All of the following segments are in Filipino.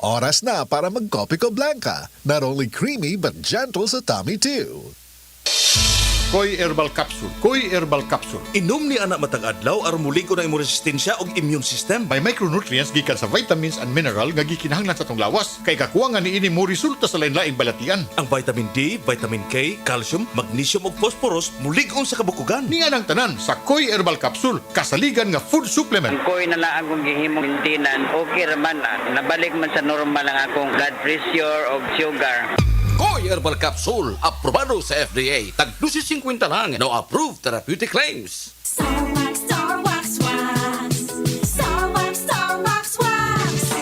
Oras na para mag-Copico Blanca. Not only creamy but gentle sa tummy too. Koy Herbal Capsule. Koy Herbal Capsule. Inom ni anak matag adlaw aron muliko na imong resistensya og immune system. May micronutrients gikan sa vitamins and mineral nga gikinahanglan sa tong lawas. Kay kakuha nga niini mo resulta sa lain-laing balatian. Ang vitamin D, vitamin K, calcium, magnesium ug phosphorus mulig-on sa kabukugan. Niya nang tanan sa Koy Herbal Capsule, kasaligan nga food supplement. Ang koy na lang akong gihimong maintenance, okay raman. Nabalik man sa normal ang akong blood pressure o sugar. Koy Herbal Capsule, aprobado sa FDA. Tag 250 lang. No approved therapeutic claims. Star Wax Wax. Star Wax Wax.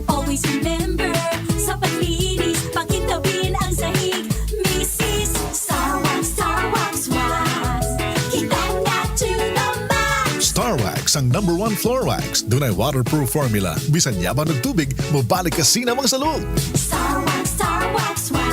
Always remember, sa paglinis, pakitawin ang sahig. Mrs. Star Wax Wax. Kitang na to the max. Star Wax ang #1 floor wax. Dunay waterproof formula. Bisan yaman ng tubig, mabalik ka sinamang salud. Star Wax Wax.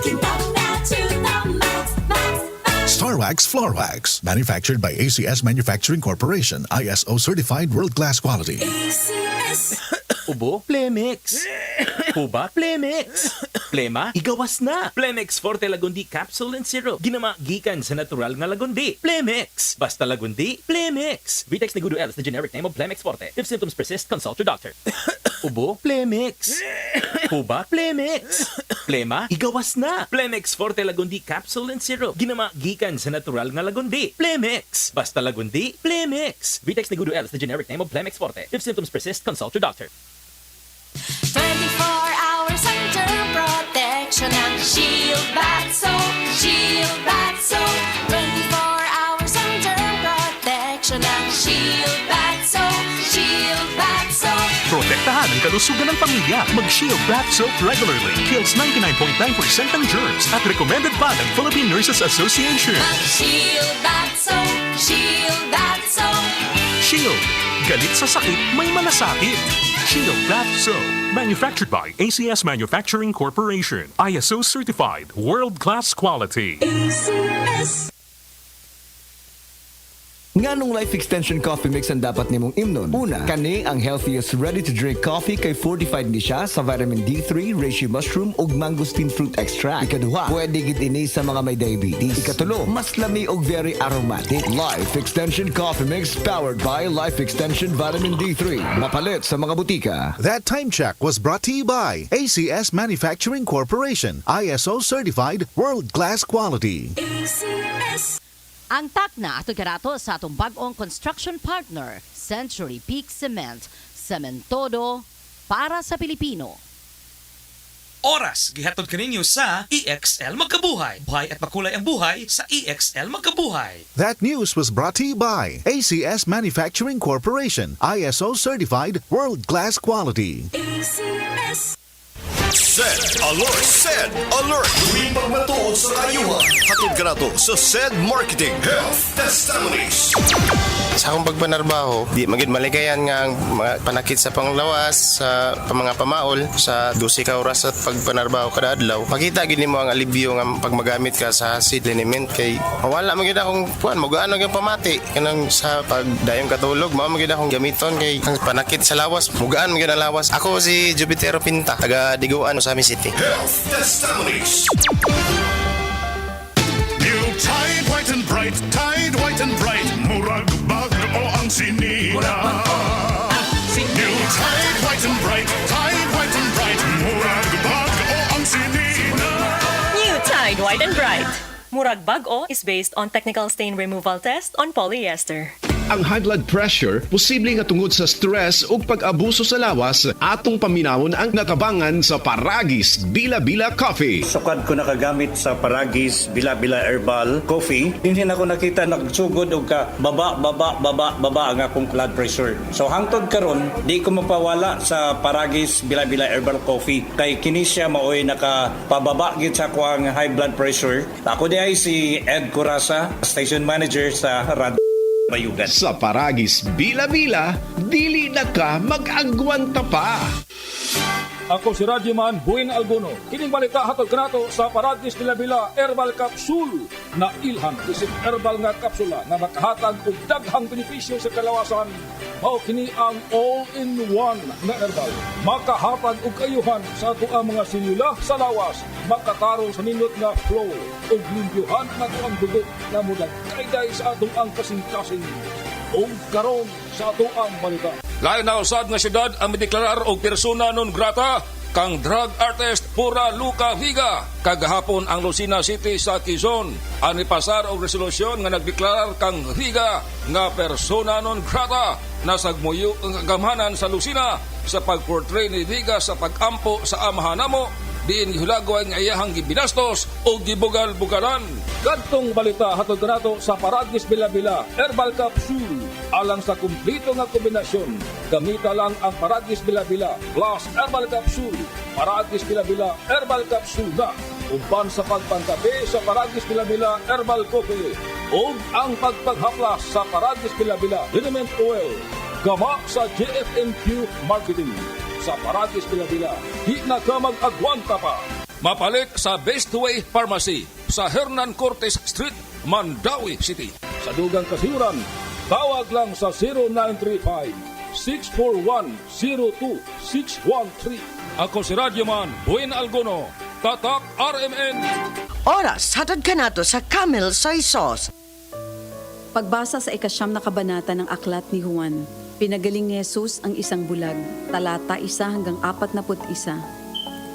Kitang na to the max, max, max. Star Wax Floor Wax. Manufactured by ACS Manufacturing Corporation. ISO certified world-class quality. ACS. Ubo? Plemix. Huba? Plemix. Plema? Igawas na. Plemix Forte Lagundi Capsule and Syrup. Ginama gikan sa natural nga lagundi. Plemix. Basta lagundi, Plemix. Vitex Negudo L is the generic name of Plemix Forte. If symptoms persist, consult your doctor. Ubo? Plemix. Huba? Plemix. Plema? Igawas na. Plemix Forte Lagundi Capsule and Syrup. Ginama gikan sa natural nga lagundi. Plemix. Basta lagundi, Plemix. Vitex Negudo L is the generic name of Plemix Forte. If symptoms persist, consult your doctor. 24 hours under protection ng Shield Bath Soap. Shield Bath Soap. 24 hours under protection ng Shield Bath Soap. Shield Bath Soap. Protektahan ang kalusugan ng pamilya. Mag-Shield Bath Soap regularly. Kills 99.9% ng germs at recommended pa ng Philippine Nurses Association. Mag-Shield Bath Soap. Shield Bath Soap. Shield. Galit sa sakit, may malasakit. Shield Bath Soap. Manufactured by ACS Manufacturing Corporation. ISO certified. World-class quality. ACS. Nganong Life Extension Coffee Mix ang dapat nimong imnon? Una, kani ang healthiest ready-to-drink coffee kay fortified ni siya sa vitamin D3, reishi mushroom ug mangosteen fruit extract. Ikaduha, pwede gid ini sa mga may diabetes. Ikatulo, mas lami ug very aromatic. Life Extension Coffee Mix powered by Life Extension Vitamin D3. Mapalit sa mga butika. That time check was brought to you by ACS Manufacturing Corporation. ISO certified world-class quality. ACS. Ang takna ato garato sa atong bag-ong construction partner, Century Peak Cement. Cementodo para sa Pilipino. Oras gihatod kaninyo sa EXL Magkabuhay. Buhay at makulay ang buhay sa EXL Magkabuhay. That news was brought to you by ACS Manufacturing Corporation. ISO certified world-class quality. ACS. SED Alert! SED Alert! Tuwing pagmatuod sa kayuhan. Hatid ka na to sa SED Marketing Health Testimonies. Sa akong pagpanarbaho, di magid maligayan nga ang mga panakit sa panglawas, sa mga pamaol, sa 12 ka oras at pagpanarbaho kada adlaw. Makita gid nimo ang alibyo nga pag magamit ka sa seed liniment kay wala magid akong puan mo gaano gyud pamati kanang sa pagdayong katulog, mao magid akong gamiton kay ang panakit sa lawas, mugaan magid ang lawas. Ako si Jupitero Pinta, taga Diguan sa Amin City. Health Testimonies. New Tide White and Bright, Tide White and Bright, murag bago ang sinina. New Tide White and Bright, Tide White and Bright, murag bago ang sinina. New Tide White and Bright. Murag Bag-O is based on technical stain removal test on polyester. Ang high blood pressure posible nga tungod sa stress ug pag-abuso sa lawas atong paminawon ang natabangan sa Paragis Bila-Bila Coffee. Sukad ko nakagamit sa Paragis Bila-Bila Herbal Coffee, hindi na ako nakita nagsugod og ka baba ang akong blood pressure. So hangtod karon di ko mapawala sa Paragis Bila-Bila Herbal Coffee kay kini siya maoy nakapababa gid sa akong high blood pressure. Ako di ay si Ed Curasa, station manager sa Radio Bayugan. Sa Paragis Bila-Bila, dili na ka mag-agwanta pa. Ako si Radyoman Buin Alguno. Kining balita hatod kanato sa Paradis Bila Herbal Capsule na ilhan isip herbal nga kapsula nga makahatag og daghang benepisyo sa kalawasan. Mao kini ang all-in-one na herbal. Makahatag og kayuhan sa ato ang mga selula sa lawas. Makatarong sa nindot nga flow ug limpyuhan na ato ang dugo nga mudag kayday sa atong ang kasing-kasing. O karon sa ato ang balita. Lain na usad nga syudad ang mideklarar og persona non grata kang drug artist Pura Luca Viga. Kagahapon ang Lucena City sa Quezon ani pasar og resolusyon nga nagdeklarar kang Viga nga persona non grata na sagmuyo ang gamhanan sa Lucena sa pagportray ni Viga sa pagampo sa amahan namo diin gihulagway nga iyahang gibinastos o gibugal-bugalan. Kadtong balita hatod kanato sa Paradis Bila Herbal Capsule alang sa kumplito nga kombinasyon. Gamita lang ang Paradis Bila plus Herbal Capsule. Paradis Bila Herbal Capsule na uban sa pagpantabi sa Paradis Bila Herbal Coffee o ang pagpaghaplas sa Paradis Bila Liniment Oil. Gama sa JFNQ Marketing. Sa Paradis Bila di na ka mag-agwanta pa. Mapalit sa Best Way Pharmacy sa Hernan Cortes Street, Mandawi City. Sa dugang kasiuran, tawag lang sa 0935-641-02613. Ako si Radyoman Buin Alguno, Tatak RMN. Oras, hatod ka nato sa Camel Soy Sauce. Pagbasa sa ikasyam na kabanata ng aklat ni Juan, pinagaling ni Jesus ang isang bulag, talata 1 hanggang 41.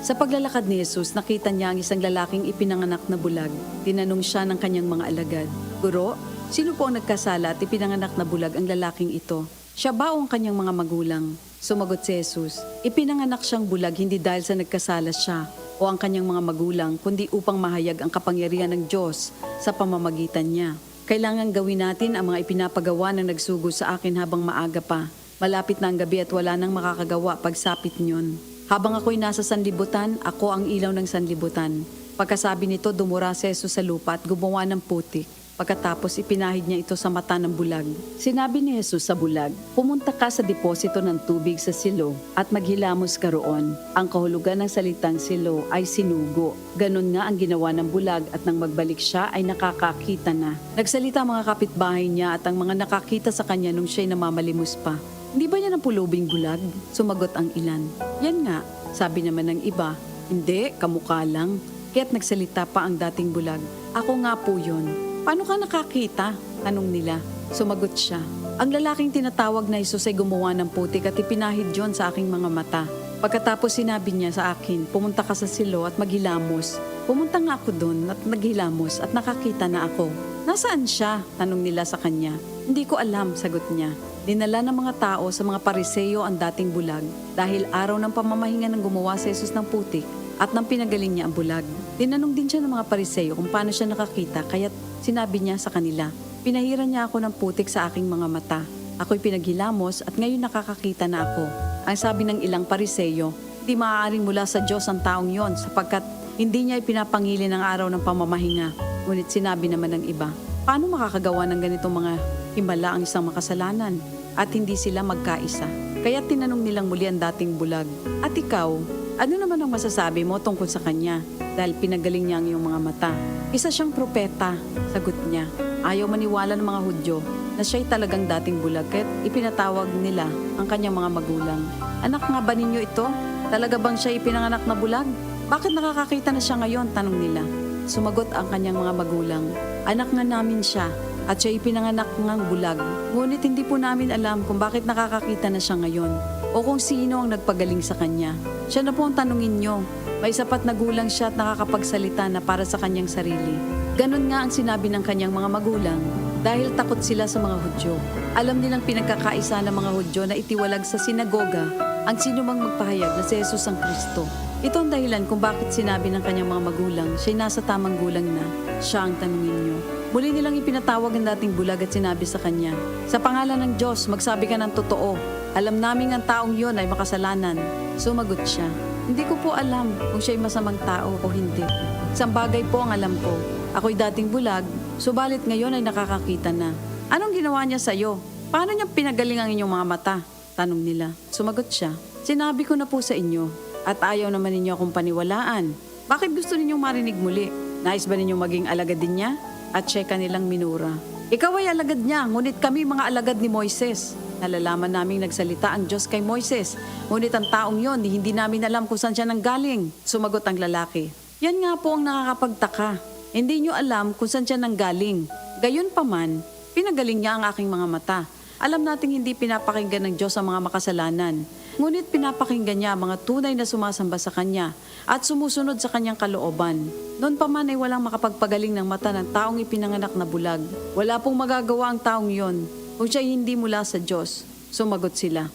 Sa paglalakad ni Jesus, nakita niya ang isang lalaking ipinanganak na bulag. Tinanong siya ng kanyang mga alagad, "Guro, sino po ang nagkasala at ipinanganak na bulag ang lalaking ito? Siya ba o ang kanyang mga magulang?" Sumagot si Jesus, "Ipinanganak siyang bulag hindi dahil sa nagkasala siya o ang kanyang mga magulang, kundi upang mahayag ang kapangyarihan ng Diyos sa pamamagitan niya. Kailangan gawin natin ang mga ipinapagawa ng nagsugo sa akin habang maaga pa. Malapit na ang gabi at wala nang makakagawa pagsapit niyon. Habang ako'y nasa sanlibutan, ako ang ilaw ng sanlibutan." Pagkasabi nito, dumura si Jesus sa lupa at gumawa ng putik. Pagkatapos ipinahid niya ito sa mata ng bulag. Sinabi ni Jesus sa bulag, "Pumunta ka sa deposito ng tubig sa silo at maghilamos ka roon." Ang kahulugan ng salitang silo ay sinugo. Ganon nga ang ginawa ng bulag at nang magbalik siya ay nakakakita na. Nagsalita ang mga kapitbahay niya at ang mga nakakita sa kanya nung siya'y namamalimos pa. "Hindi ba yan ang pulubing bulag?" Sumagot ang ilan. "Yan nga." Sabi naman ng iba, "Hindi, kamukha lang." Kaya't nagsalita pa ang dating bulag, "Ako nga po yun." "Paano ka nakakita?" tanong nila. Sumagot siya, "Ang lalaking tinatawag na Jesus ay gumawa ng putik at ipinahid yon sa aking mga mata. Pagkatapos sinabi niya sa akin, pumunta ka sa silo at maghilamos. Pumunta nga ako doon at naghilamos at nakakita na ako." "Nasaan siya?" tanong nila sa kanya. "Hindi ko alam," sagot niya. Dinala ng mga tao sa mga Pariseo ang dating bulag dahil araw ng pamamahinga ng gumawa si Jesus ng putik at nang pinagaling niya ang bulag. Tinanong din siya ng mga Pariseo kung paano siya nakakita, kaya't sinabi niya sa kanila, "Pinahiran niya ako ng putik sa aking mga mata. Ako'y pinaghilamos at ngayon nakakakita na ako." Ang sabi ng ilang Pariseo, "Di maaaring mula sa Diyos ang taong yon sapagkat hindi niya ipinapangili ng araw ng pamamahinga." Ngunit sinabi naman ng iba, "Paano makakagawa ng ganitong mga himala ang isang makasalanan?" At hindi sila magkaisa. Kaya tinanong nilang muli ang dating bulag, "At ikaw, ano naman ang masasabi mo tungkol sa kanya? Dahil pinagaling niya ang iyong mga mata." "Isa siyang propeta," sagot niya. Ayaw maniwala ng mga Hudyo na siya'y talagang dating bulag kaya't ipinatawag nila ang kanyang mga magulang. "Anak nga ba ninyo ito? Talaga bang siya ipinanganak na bulag? Bakit nakakakita na siya ngayon?" tanong nila. Sumagot ang kanyang mga magulang, "Anak nga namin siya at siya ipinanganak ngang bulag. Ngunit hindi po namin alam kung bakit nakakakita na siya ngayon o kung sino ang nagpagaling sa kanya. Siya na po ang tanungin niyo. May sapat na gulang siya at nakakapagsalita na para sa kanyang sarili." Ganon nga ang sinabi ng kanyang mga magulang dahil takot sila sa mga Hudyo. Alam nilang pinagkakaisa ng mga Hudyo na itiwalag sa sinagoga ang sinumang magpahayag na si Jesus ang Kristo. Ito ang dahilan kung bakit sinabi ng kanyang mga magulang siya'y nasa tamang gulang na, siya ang tanungin niyo. Muli nilang ipinatawag ang dating bulag at sinabi sa kanya, "Sa pangalan ng Diyos, magsabi ka ng totoo. Alam namin ang taong yon ay makasalanan." Sumagot siya, "Hindi ko po alam kung siya'y masamang tao o hindi. Isang bagay po ang alam ko. Ako'y dating bulag, subalit ngayon ay nakakakita na." "Anong ginawa niya sa iyo? Paano niya pinagaling ang inyong mga mata?" tanong nila. Sumagot siya, "Sinabi ko na po sa inyo, At ayaw naman ninyo akong paniwalaan. Bakit gusto ninyong marinig muli? Nais ba ninyong maging alagad din niya? At siya kanilang minura. Ikaw ay alagad niya, ngunit kami mga alagad ni Moises. Nalalaman naming nagsalita ang Diyos kay Moises. Ngunit ang taong yon, hindi namin alam kung saan siya nanggaling. Sumagot ang lalaki. Yan nga po ang nakakapagtaka. Hindi nyo alam kung saan siya nanggaling. Gayon pa man, pinagaling niya ang aking mga mata. Alam nating hindi pinapakinggan ng Diyos ang mga makasalanan. Ngunit pinapakinggan niya ang mga tunay na sumasamba sa Kanya at sumusunod sa Kanyang kalooban. Noon pa man ay walang makapagpagaling ng mata ng taong ipinanganak na bulag. Wala pong magagawa ang taong yon kung siya hindi mula sa Diyos. Sumagot sila.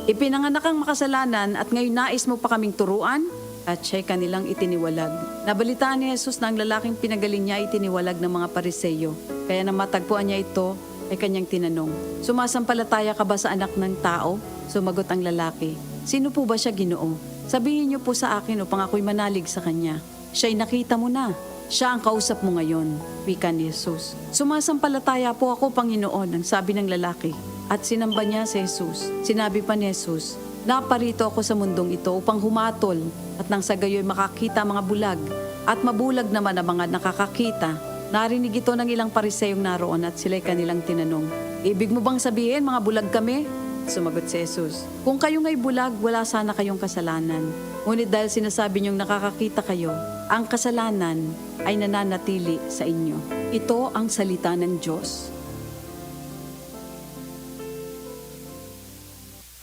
Ipinanganak ang makasalanan at ngayon nais mo pa kaming turuan? At siya'y kanilang itiniwalag. Nabalitaan ni Jesus na ang lalaking pinagaling niya itiniwalag ng mga Pariseyo. Kaya nang matagpuan niya ito, ay kanyang tinanong, sumasampalataya ka ba sa anak ng tao? Sumagot ang lalaki, sino po ba siya, Ginoo? Sabihin niyo po sa akin upang ako'y manalig sa kanya. Siya'y nakita mo na. Siya ang kausap mo ngayon, wika ni Jesus. Sumasampalataya po ako, Panginoon, ang sabi ng lalaki. At sinamba niya si Jesus. Sinabi pa ni Jesus, naparito ako sa mundong ito upang humatol at nang sa gayo'y makakita mga bulag at mabulag naman ang mga nakakakita. Narinig ito ng ilang Pariseyong naroon at sila'y kanilang tinanong, ibig mo bang sabihin mga bulag kami? Sumagot si Jesus, kung kayo nga'y bulag, wala sana kayong kasalanan. Ngunit dahil sinasabi niyong nakakakita kayo, ang kasalanan ay nananatili sa inyo. Ito ang salita ng Diyos.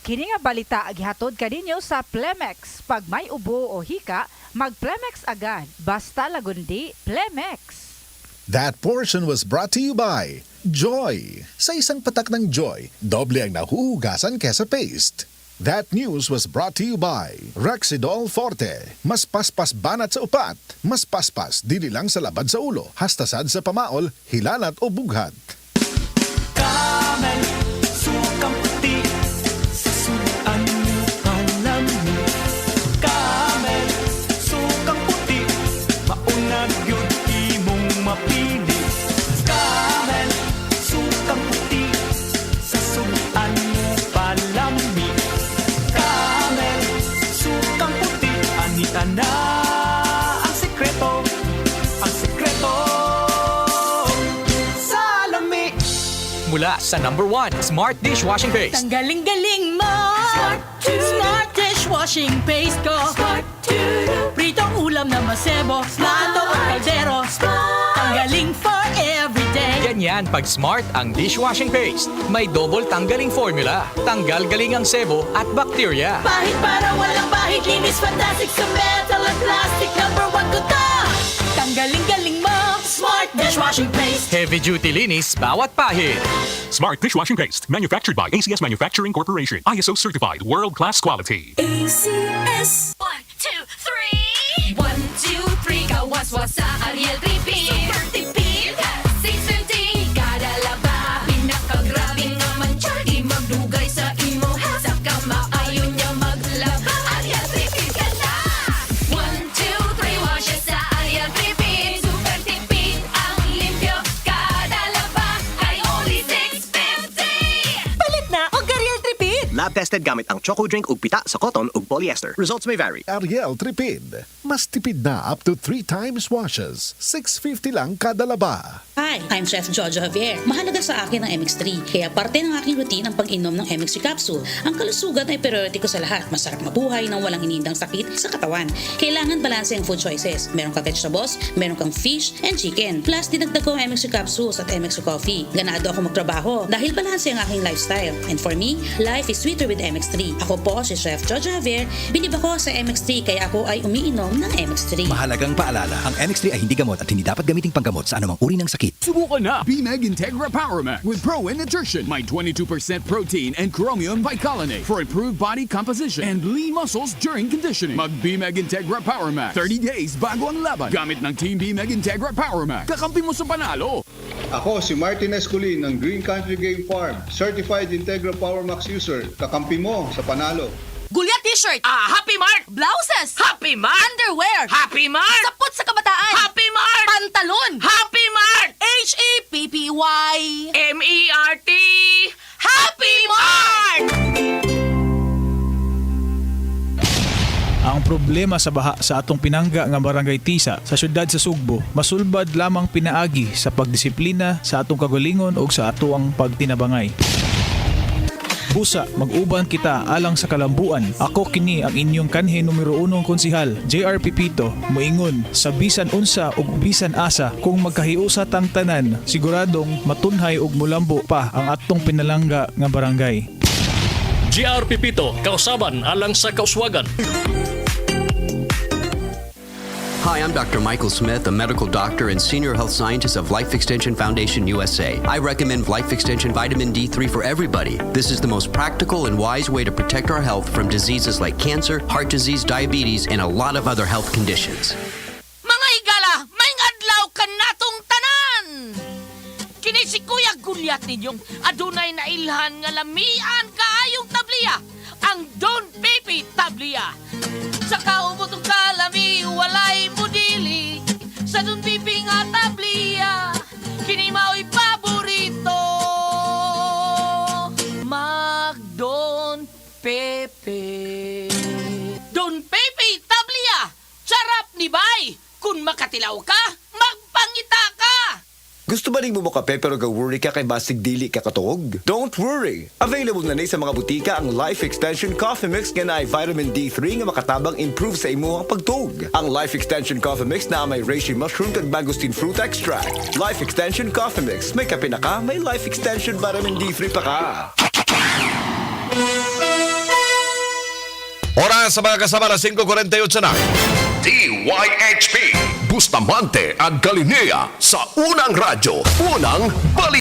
Kini nga balita gihatod kaninyo sa Plemex. Pag may ubo o hika, mag-Plemex agad. Basta lagundi, Plemex. That portion was brought to you by Joy. Sa isang patak ng Joy, doble ang nahuhugasan kesa paste. That news was brought to you by Rexidol Forte. Mas paspas banat sa upat, mas paspas dili lang sa labad sa ulo, hastasad sa pamaol, hilanat o bughat. Camel, sukang puti, sasudan mo palami. Camel, sukang puti, maunag yun imong mapili. Camel, sukang puti, sasudan mo palami. Camel, sukang puti, anita na ang sekreto, ang sekreto. Salami! Mula sa #1 Smart Dishwashing Paste. Tanggaling-galing mo! Smart dishwashing paste ko! Smart pritong ulam na masebo, plato o kaldero. Tanggaling for everyday. Ganyan pag Smart ang dishwashing paste. May double tanggaling formula. Tanggal galing ang sebo at bakterya. Bahid para walang bahid, linis fantastic sa metal at plastic. #1 ko to! Tanggaling-galing mo! Smart dishwashing paste. Heavy duty linis bawat pahid. Smart Dishwashing Paste. Manufactured by ACS Manufacturing Corporation. ISO certified. World-class quality. ACS. 1, 2, 3. 1, 2, 3. Kawaswas sa Ariel Tripin. Super tipid. 650. Kada laba. Pinakagrabe naman siya. Di magdugay sa imo. Sa kamaayon niya maglaba. Ariel Tripin ka na. 1, 2, 3. Washes sa Ariel Tripin. Super tipid. Ang limpyo. Kada laba. Ay only 650. Palit na o Ariel Tripid. Lab-tested gamit ang Choco Drink ug pita sa cotton ug polyester. Results may vary. Ariel Tripid. Mas tipid na up to 3 times washes. 650 lang kada laba. Hi, I'm Chef Jojo Javier. Mahalaga sa akin ang MX3, kaya parte ng aking routine ang pag-inom ng MX3 capsule. Ang kalusugan ay priority ko sa lahat. Masarap mabuhay nang walang inindang sakit sa katawan. Kailangan balanse ang food choices. Meron kang vegetables, meron kang fish and chicken. Plus, dinagdag ko ang MX3 capsules at MX3 coffee. Ganado ako magtrabaho dahil balanse ang aking lifestyle. And for me, life is sweeter with MX3. Ako po si Chef Jojo Javier. Bilib ako sa MX3 kaya ako ay umiinom ng MX3. Mahalagang paalala, ang MX3 ay hindi gamot at hindi dapat gamiting panggamot sa anumang uri ng sakit. Subukan na BMEG Integra Power Max with Pro and Nutrition. May 22% protein and chromium bicolinate for improved body composition and lean muscles during conditioning. Mag BMEG Integra Power Max. 30 days bago ang laban. Gamit ng Team BMEG Integra Power Max. Kakampi mo sa panalo. Ako si Martin Esculin ng Green Country Game Farm. Certified Integra Power Max user. Kakampi mo sa panalo. Gulya t-shirt. Happy Mart. Blouses. Happy Mart. Underwear. Happy Mart. Sapot sa kabataan. Happy Mart. Pantalon. Happy Mart. HAPPY. MERT. Happy Mart. Ang problema sa baha sa atong pinangga nga barangay Tisa sa syudad sa Sugbo, masulbad lamang pinaagi sa pagdisiplina sa atong kagalingon ug sa atuang pagtinabangay. Busa, mag-uban kita alang sa kalambuan. Ako kini ang inyong kanhe numero 1 konsihal, JR Pipito, moingon sa bisan unsa ug bisan asa kung magkahiusa tang tanan, siguradong matunhay ug mulambo pa ang atong pinalangga nga barangay. JR Pipito, kausaban alang sa kauswagan. Hi, I'm Dr. Michael Smith, a medical doctor and senior health scientist of Life Extension Foundation USA. I recommend Life Extension Vitamin D3 for everybody. This is the most practical and wise way to protect our health from diseases like cancer, heart disease, diabetes, and a lot of other health conditions. Mga higala, may adlaw ka natong tanan! Kini si Kuya Gulyat ninyong adunay na ilhan nga lamian kaayong tabliya, ang Don Pepe Tabliya. Sa kaubot ng kalami, walay mudili, sa Don Pepe nga tabliya, kini mao'y paborito. Mag Don Pepe. Don Pepe Tabliya, sarap ni bay. Kung makatilaw ka, magpangita ka. Gusto ba rin mo kape pero ga-worry ka kay basig dili ka katog? Don't worry! Available na sa mga butika ang Life Extension Coffee Mix nga na vitamin D3 nga makatabang improve sa imuhang pagtug. Ang Life Extension Coffee Mix na may reishi mushroom kag mangosteen fruit extract. Life Extension Coffee Mix. May kape na ka, may Life Extension vitamin D3 pa ka. Oras sa mga kasama na 5:48 na. DYHP Bustamante ang Galilea sa unang radyo, unang balik.